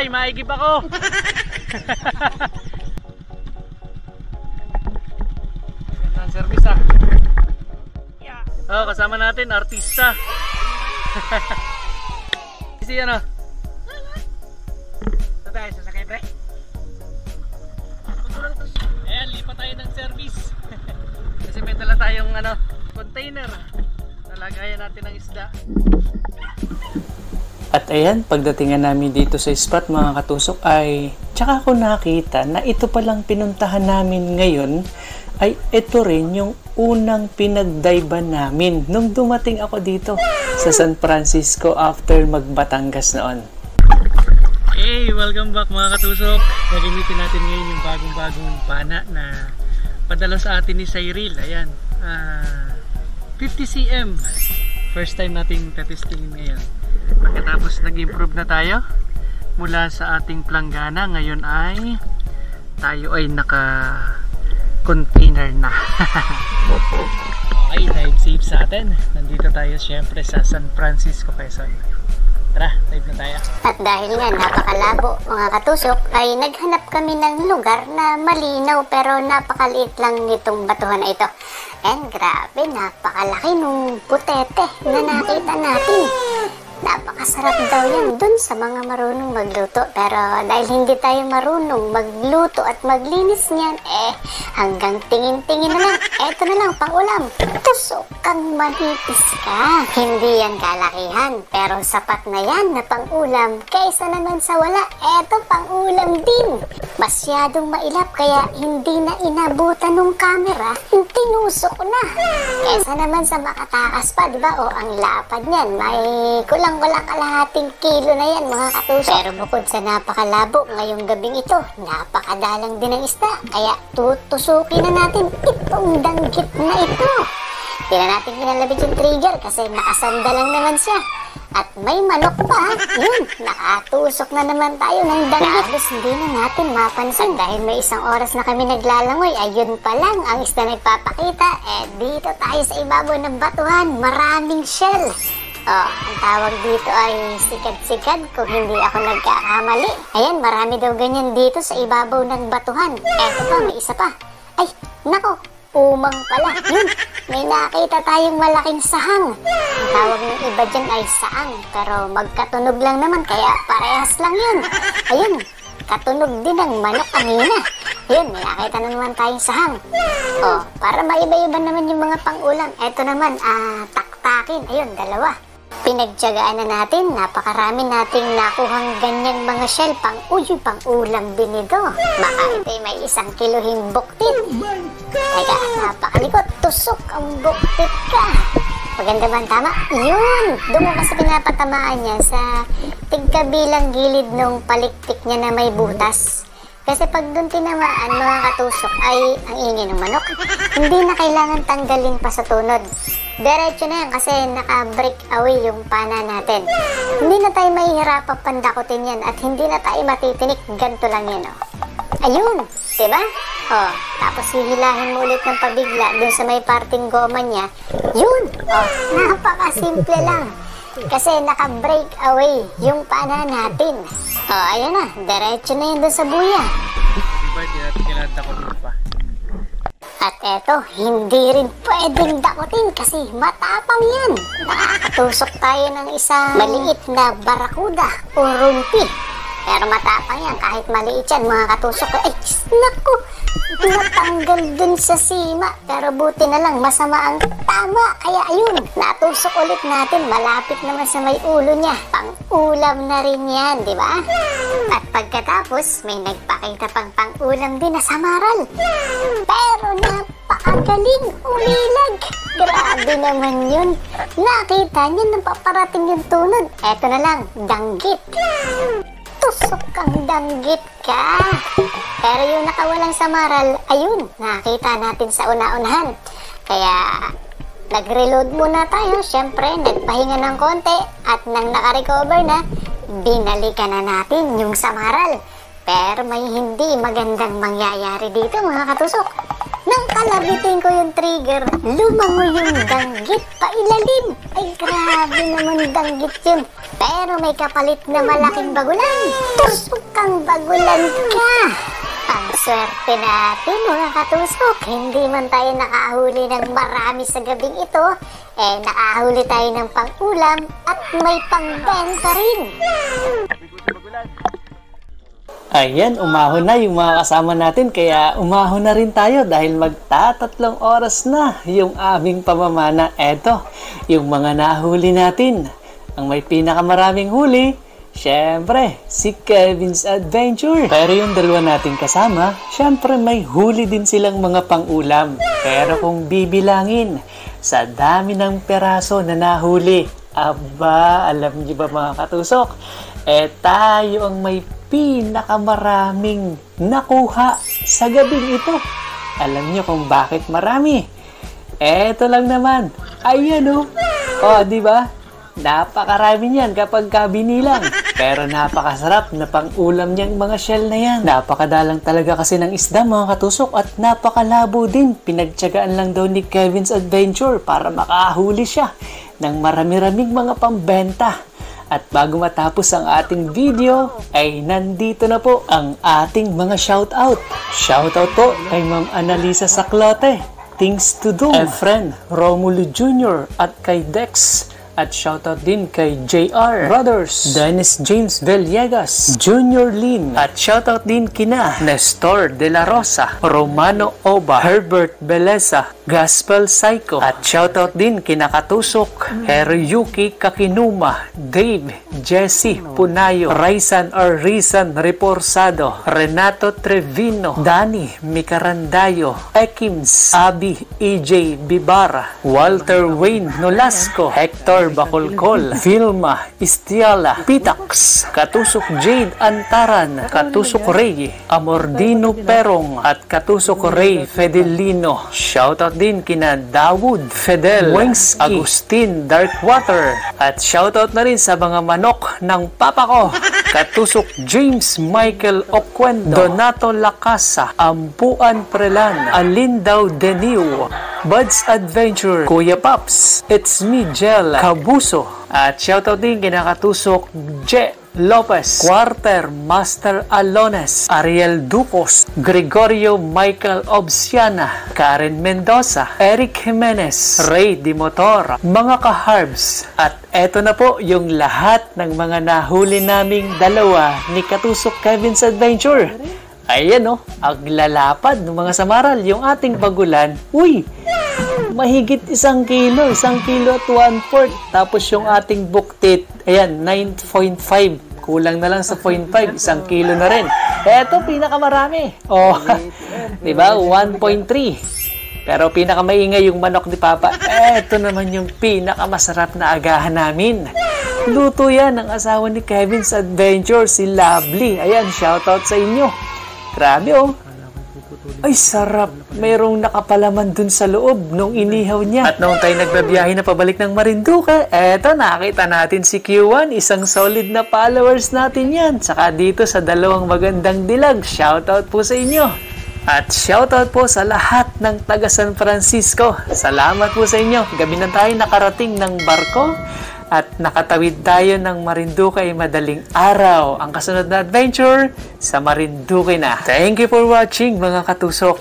Ay, maigib ako. Yan ang service ah. Oh, kasama natin artista. Si ano? Tayo sasakay pre. Ayan, lipat tayo ng service. Kasi may dala tayong ano, container. Nalagayan natin ng isda. At ayan, pagdatingan namin dito sa spot mga katusok ay tsaka ko nakita na ito palang pinuntahan namin ngayon ay ito rin yung unang pinagdayban namin nung dumating ako dito sa San Francisco after magbatangas noon. Hey, welcome back mga katusok. Gagamitin natin ngayon yung bagong-bagong pana na padala sa atin ni Cyril. Ayan, 50 cm. First time nating testingin ngayon. Pagkatapos nag-improve na tayo mula sa ating planggana, ngayon ay tayo ay naka-container na. Okay, dive safe sa atin. Nandito tayo syempre sa San Francisco, Quezon. Tara, dive na tayo. At dahil nga napakalabo mga katusok, ay naghanap kami ng lugar na malinaw pero napakaliit lang nitong batuhan na ito. And grabe, napakalaki nung putete na nakita natin. Napakasarap daw yan dun sa mga marunong magluto. Pero dahil hindi tayo marunong magluto at maglinis niyan, hanggang tingin-tingin na lang. Eto na lang, pang-ulam. Tusok kang manipis ka. Hindi yan kalakihan, pero sapat na yan na pang-ulam. Kaysa naman sa wala, eto pang-ulam din. Masyadong mailap kaya hindi na inabutan ng camera. Tinusok na. Kaysa naman sa makatakas pa, diba? O ang lapad niyan, may kulang-kulang kalahating kilo na yan mga katusok. Pero bukod sa napakalabo ngayong gabing ito, napakadalang din ang isda. Kaya tutusukin na natin itong danggit na ito. Hindi na natin kinalabit yung trigger kasi nakasanda lang naman siya. At may manok pa. Yun, nakatusok na naman tayo ng danggit. Tapos hindi na natin mapansin dahil may isang oras na kami naglalangoy. Ayun pa lang ang isda nagpapakita. Dito tayo sa ibabaw ng batuhan. Maraming shell. Ang tawag dito ay sikad-sikad kung hindi ako nagkakamali. Ayan, marami daw ganyan dito sa ibabaw ng batuhan. Eto pa, may isa pa. Ay, nako, umang pala. Yun, may nakita tayong malaking sahang. Ang tawag ng iba dyan ay saang. Pero magkatunog lang naman, kaya parehas lang yun. Ayun, katunog din ng manok kanina. Yun, may nakita na naman tayong sahang. Para maiba-iba naman yung mga pang-ulam. Eto naman, taktakin. Ayun, dalawa. Pinagtyagaan na natin, napakarami nating nakuhang ganyang mga shell pang-ulam din ito. Baka ito'y may 1 kilo himbuktit. Teka, napakalikot, tusok ang buktit ka. Maganda ba ang tama? Yun! Doon mo kasi pinapatamaan niya sa tigkabilang gilid ng palikpik niya na may butas. Kasi pag doon tinamaan mga katusok ay ang ingay ng manok, hindi na kailangan tanggalin pa sa tunod. Diretso na yan kasi naka-break away yung pana natin. Hindi na tayo mahihirapan pandakutin yan at hindi na tayo matitinik. Ganito lang yan, Ayun, diba? Tapos hihilahin mo ulit ng pabigla dun sa may parting goma niya. Yun! Napakasimple lang. Kasi naka-break away yung pana natin. Ayun na, diretso na yun dun sa buya. Diba, di natin kailangan dakutin pa. At eto, hindi rin pwedeng dakutin kasi matapang yan. Nakakatusok tayo ng isang maliit na barakuda o rumpi. Pero matapang yan, kahit maliit yan mga katusok. Ay, naku! Natanggal dun sa sima. Pero buti na lang, masama ang tama. Kaya ayun, natusok ulit natin. Malapit naman sa may ulo niya. Pang-ulam na rin yan, di ba? At pagkatapos, may nagpakita pang pang-ulam din na samaral. Pero napakagaling umilag. Grabe naman yun. Nakita niya nang paparating yung tunod. Eto na lang, danggit. Tusok kang danggit ka. Pero yung nakawalang samaral, ayun, nakita natin sa una-unahan. Kaya nag-reload muna tayo. Siyempre, nagpahinga ng konti at nang naka-recover na, binalikan na natin yung samaral. Pero may hindi magandang mangyayari dito mga katusok. Nang kalabitin ko yung trigger, lumango yung danggit pailalim. Ay, grabe naman danggit yun. Pero may kapalit na malaking bagulan. Tusok kang bagulan ka. Ang swerte natin mga katusok. Hindi man tayo nakahuli ng marami sa gabing ito, nakahuli tayo ng pang-ulam at may pang-benta rin. Ayan, umahon na yung mga kasama natin, kaya umahon na rin tayo dahil magtatatlong oras na yung aming pamamana. Eto, yung mga nahuli natin. Ang may pinakamaraming huli, syempre, si Kevin's Adventure. Pero yung dalawa nating kasama, syempre may huli din silang mga pang-ulam. Pero kung bibilangin, sa dami ng peraso na nahuli, aba, alam niyo ba mga katusok, tayo ang may pinakamaraming nakuha sa gabing ito. Alam niyo kung bakit marami? Eto lang naman. Ayan o. Di ba? Napakarami niyan kapag kabinilang. Pero napakasarap na pang-ulam niyang mga shell na yan. Napakadalang talaga kasi ng isda mga katusok at napakalabo din. Pinagtiyagaan lang daw ni Kevin's Adventure para makahuli siya ng marami-raming mga pambenta. At bago matapos ang ating video, ay nandito na po ang ating mga shoutout. Shoutout po kay Ma'am Analisa Saclote, Things to Do, Efren Romulo Jr. at kay Dex. At shoutout din kay JR Brothers, Dennis James Villegas, Junior Lin. At shoutout din kina Nestor De La Rosa, Romano Oba, Herbert Beleza, Gospel Psycho. At shoutout din kina Katusok, Heruyuki Kakinuma, Dave, Jesse Punayo, Raisan or Rizan Reporsado, Renato Trevino, Dani Micarandayo, Ekims, Abi EJ Bibara, Walter Wayne Nolasco, Hector Bacolcol, Vilma Istiala, Pitax, Katusok Jade Antaran, Katusok Ray Amordino Perong, at Katusok Ray Fedelino. Shoutout din kina Dawood Fedel Wengski, Agustin Darkwater. At shoutout na rin sa mga manok ng papa ko, Katusok James Michael Oquendo, Donato Lacasa, Ampuan Prelan, Alindaw Deniu, Bud's Adventure, Kuya Paps, It's Me Jel Kabuso. At shoutout din kina Katusok Je Lopez, Quarter Master Alones, Ariel Ducos, Gregorio Michael Obsiana, Karen Mendoza, Eric Jimenez, Ray Dimotor, mga ka-harbs. At eto na po yung lahat ng mga nahuli naming dalawa ni Katusok Kevin's Adventure. Ayan o, ang lalapad ng mga samaral, yung ating bagulan. Uy! Mahigit 1 kilo, 1 kilo at 1/4. Tapos yung ating buktit, ayan, 9.5. Kulang na lang sa 0.5, 1 kilo na rin. Eto, pinakamarami. Oh, di ba? 1.3. Pero pinakamaingay yung manok ni Papa. Eto naman yung pinakamasarap na agahan namin. Luto yan ng asawa ni Kevin's Adventure, si Lovely. Ayan, shoutout sa inyo. Grabe oh. Ay, sarap. Mayroong nakapalaman dun sa loob nung inihaw niya. At noong tayo nagbabiyahe na pabalik ng Marinduque, eto, nakita natin si Q1. Isang solid na followers natin yan. Saka dito sa dalawang magandang dilag. Shoutout po sa inyo. At shoutout po sa lahat ng taga San Francisco. Salamat po sa inyo. Gabi na tayo nakarating ng barko. At nakatawid tayo ng Marinduque madaling araw. Ang kasunod na adventure sa Marinduque na. Thank you for watching mga katusok.